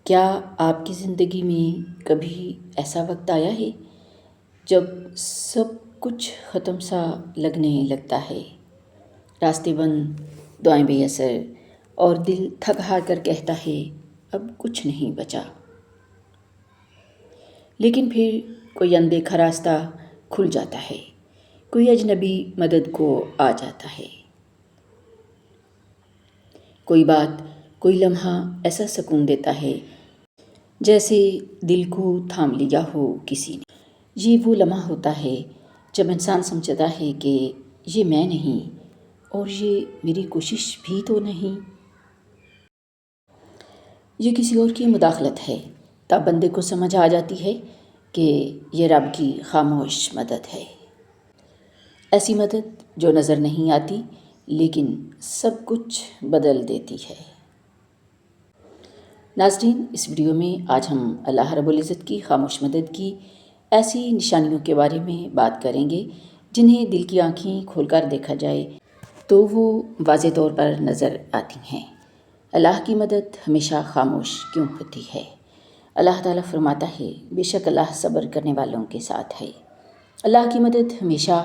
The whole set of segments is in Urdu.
کیا آپ کی زندگی میں کبھی ایسا وقت آیا ہے جب سب کچھ ختم سا لگنے لگتا ہے، راستے بند، دعائیں بے اثر، اور دل تھک ہار کر کہتا ہے اب کچھ نہیں بچا، لیکن پھر کوئی اندیکھا راستہ کھل جاتا ہے، کوئی اجنبی مدد کو آ جاتا ہے، کوئی بات، کوئی لمحہ ایسا سکون دیتا ہے جیسے دل کو تھام لیا ہو کسی نے۔ یہ وہ لمحہ ہوتا ہے جب انسان سمجھتا ہے کہ یہ میں نہیں اور یہ میری کوشش بھی تو نہیں، یہ کسی اور کی مداخلت ہے، تب بندے کو سمجھ آ جاتی ہے کہ یہ رب کی خاموش مدد ہے، ایسی مدد جو نظر نہیں آتی لیکن سب کچھ بدل دیتی ہے۔ ناظرین، اس ویڈیو میں آج ہم اللہ رب العزت کی خاموش مدد کی ایسی نشانیوں کے بارے میں بات کریں گے جنہیں دل کی آنکھیں کھول کر دیکھا جائے تو وہ واضح طور پر نظر آتی ہیں۔ اللہ کی مدد ہمیشہ خاموش کیوں ہوتی ہے؟ اللہ تعالیٰ فرماتا ہے بے شک اللہ صبر کرنے والوں کے ساتھ ہے۔ اللہ کی مدد ہمیشہ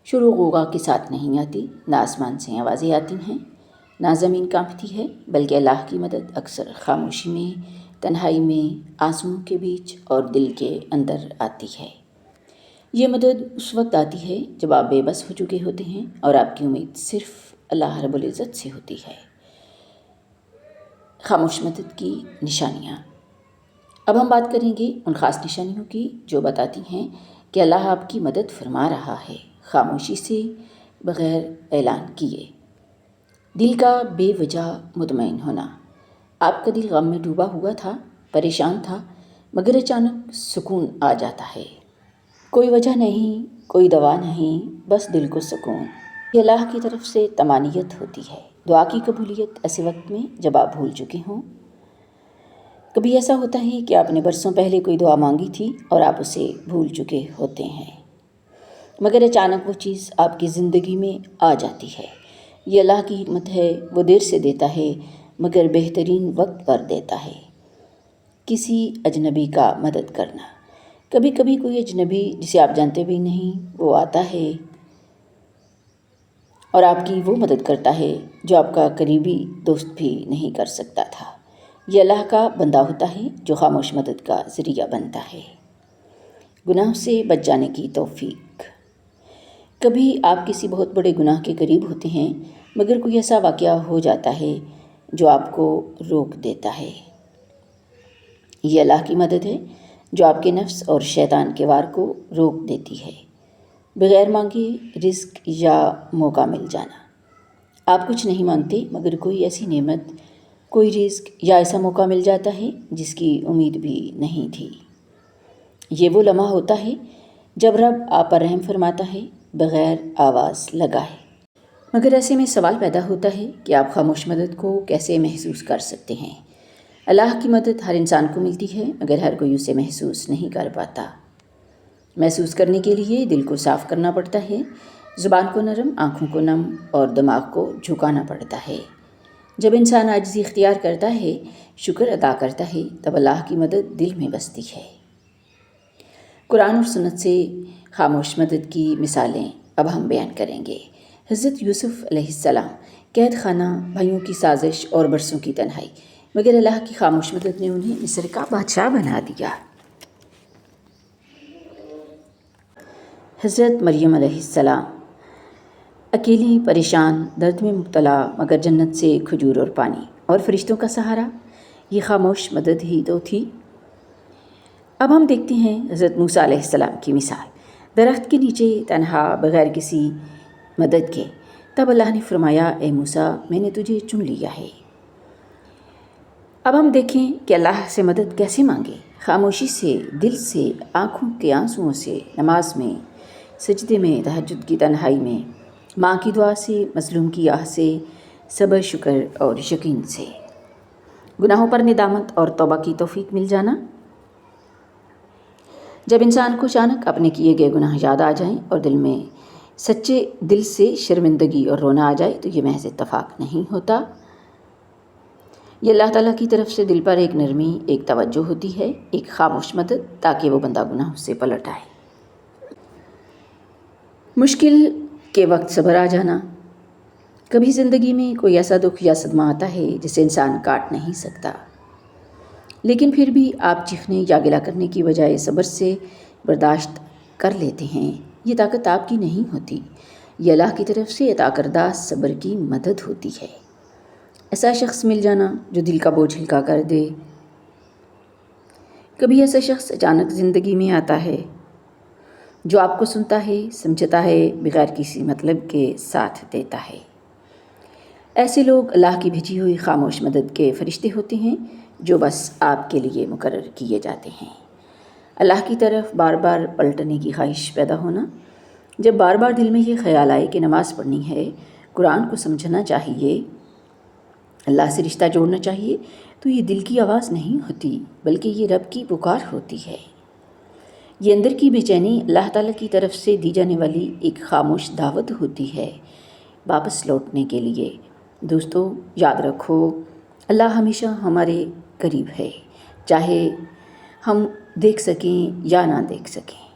شور و غوغا کے ساتھ نہیں آتی، نہ آسمان سے آوازیں آتی ہیں، نہ زمین کانپتی ہے، بلکہ اللہ کی مدد اکثر خاموشی میں، تنہائی میں، آنسوؤں کے بیچ اور دل کے اندر آتی ہے۔ یہ مدد اس وقت آتی ہے جب آپ بے بس ہو چکے ہوتے ہیں اور آپ کی امید صرف اللہ رب العزت سے ہوتی ہے۔ خاموش مدد کی نشانیاں۔ اب ہم بات کریں گے ان خاص نشانیوں کی جو بتاتی ہیں کہ اللہ آپ کی مدد فرما رہا ہے، خاموشی سے، بغیر اعلان کیے۔ دل کا بے وجہ مطمئن ہونا۔ آپ کا دل غم میں ڈوبا ہوا تھا، پریشان تھا، مگر اچانک سکون آ جاتا ہے۔ کوئی وجہ نہیں، کوئی دوا نہیں، بس دل کو سکون۔ یہ اللہ کی طرف سے طمانینت ہوتی ہے۔ دعا کی قبولیت ایسے وقت میں جب آپ بھول چکے ہوں۔ کبھی ایسا ہوتا ہے کہ آپ نے برسوں پہلے کوئی دعا مانگی تھی اور آپ اسے بھول چکے ہوتے ہیں، مگر اچانک وہ چیز آپ کی زندگی میں آ جاتی ہے۔ یہ اللہ کی حکمت ہے، وہ دیر سے دیتا ہے مگر بہترین وقت پر دیتا ہے۔ کسی اجنبی کا مدد کرنا۔ کبھی کبھی کوئی اجنبی جسے آپ جانتے بھی نہیں وہ آتا ہے اور آپ کی وہ مدد کرتا ہے جو آپ کا قریبی دوست بھی نہیں کر سکتا تھا۔ یہ اللہ کا بندہ ہوتا ہے جو خاموش مدد کا ذریعہ بنتا ہے۔ گناہوں سے بچ جانے کی توفیق۔ کبھی آپ کسی بہت بڑے گناہ کے قریب ہوتے ہیں مگر کوئی ایسا واقعہ ہو جاتا ہے جو آپ کو روک دیتا ہے۔ یہ اللہ کی مدد ہے جو آپ کے نفس اور شیطان کے وار کو روک دیتی ہے۔ بغیر مانگے رزق یا موقع مل جانا۔ آپ کچھ نہیں مانگتے مگر کوئی ایسی نعمت، کوئی رزق یا ایسا موقع مل جاتا ہے جس کی امید بھی نہیں تھی۔ یہ وہ لمحہ ہوتا ہے جب رب آپ پر رحم فرماتا ہے بغیر آواز لگائے۔ مگر ایسے میں سوال پیدا ہوتا ہے کہ آپ خاموش مدد کو کیسے محسوس کر سکتے ہیں؟ اللہ کی مدد ہر انسان کو ملتی ہے مگر ہر کوئی اسے محسوس نہیں کر پاتا۔ محسوس کرنے کے لیے دل کو صاف کرنا پڑتا ہے، زبان کو نرم، آنکھوں کو نم اور دماغ کو جھکانا پڑتا ہے۔ جب انسان عاجزی اختیار کرتا ہے، شکر ادا کرتا ہے، تب اللہ کی مدد دل میں بستی ہے۔ قرآن اور سنت سے خاموش مدد کی مثالیں اب ہم بیان کریں گے۔ حضرت یوسف علیہ السلام، قید خانہ، بھائیوں کی سازش اور برسوں کی تنہائی، مگر اللہ کی خاموش مدد نے انہیں مصر کا بادشاہ بنا دیا۔ حضرت مریم علیہ السلام، اکیلی، پریشان، درد میں مبتلا، مگر جنت سے کھجور اور پانی اور فرشتوں کا سہارا، یہ خاموش مدد ہی تو تھی۔ اب ہم دیکھتے ہیں حضرت موسیٰ علیہ السلام کی مثال، درخت کے نیچے تنہا، بغیر کسی مدد کے۔ تب اللہ نے فرمایا اے موسیٰ میں نے تجھے چن لیا ہے۔ اب ہم دیکھیں کہ اللہ سے مدد کیسے مانگے، خاموشی سے، دل سے، آنکھوں کے آنسوؤں سے، نماز میں، سجدے میں، تہجد کی تنہائی میں، ماں کی دعا سے، مظلوم کی آہ سے، صبر، شکر اور یقین سے، گناہوں پر ندامت اور توبہ کی توفیق مل جانا۔ جب انسان کو اچانک اپنے کیے گئے گناہ یاد آ جائیں اور دل میں سچے دل سے شرمندگی اور رونا آ جائے تو یہ محض اتفاق نہیں ہوتا، یہ اللہ تعالیٰ کی طرف سے دل پر ایک نرمی، ایک توجہ ہوتی ہے، ایک خاموش مدد، تاکہ وہ بندہ گناہوں سے پلٹ آئے۔ مشکل کے وقت صبر آ جانا۔ کبھی زندگی میں کوئی ایسا دکھ یا صدمہ آتا ہے جسے انسان کاٹ نہیں سکتا، لیکن پھر بھی آپ چیخنے یا گلہ کرنے کی بجائے صبر سے برداشت کر لیتے ہیں۔ یہ طاقت آپ کی نہیں ہوتی، یہ اللہ کی طرف سے عطا کردہ صبر کی مدد ہوتی ہے۔ ایسا شخص مل جانا جو دل کا بوجھ ہلکا کر دے۔ کبھی ایسا شخص اچانک زندگی میں آتا ہے جو آپ کو سنتا ہے، سمجھتا ہے، بغیر کسی مطلب کے ساتھ دیتا ہے۔ ایسے لوگ اللہ کی بھیجی ہوئی خاموش مدد کے فرشتے ہوتے ہیں جو بس آپ کے لیے مقرر کیے جاتے ہیں۔ اللہ کی طرف بار بار پلٹنے کی خواہش پیدا ہونا۔ جب بار بار دل میں یہ خیال آئے کہ نماز پڑھنی ہے، قرآن کو سمجھنا چاہیے، اللہ سے رشتہ جوڑنا چاہیے، تو یہ دل کی آواز نہیں ہوتی بلکہ یہ رب کی پکار ہوتی ہے۔ یہ اندر کی بے چینی اللہ تعالیٰ کی طرف سے دی جانے والی ایک خاموش دعوت ہوتی ہے واپس لوٹنے کے لیے۔ دوستو، یاد رکھو، اللہ ہمیشہ ہمارے قریب ہے، چاہے ہم دیکھ سکیں یا نہ دیکھ سکیں۔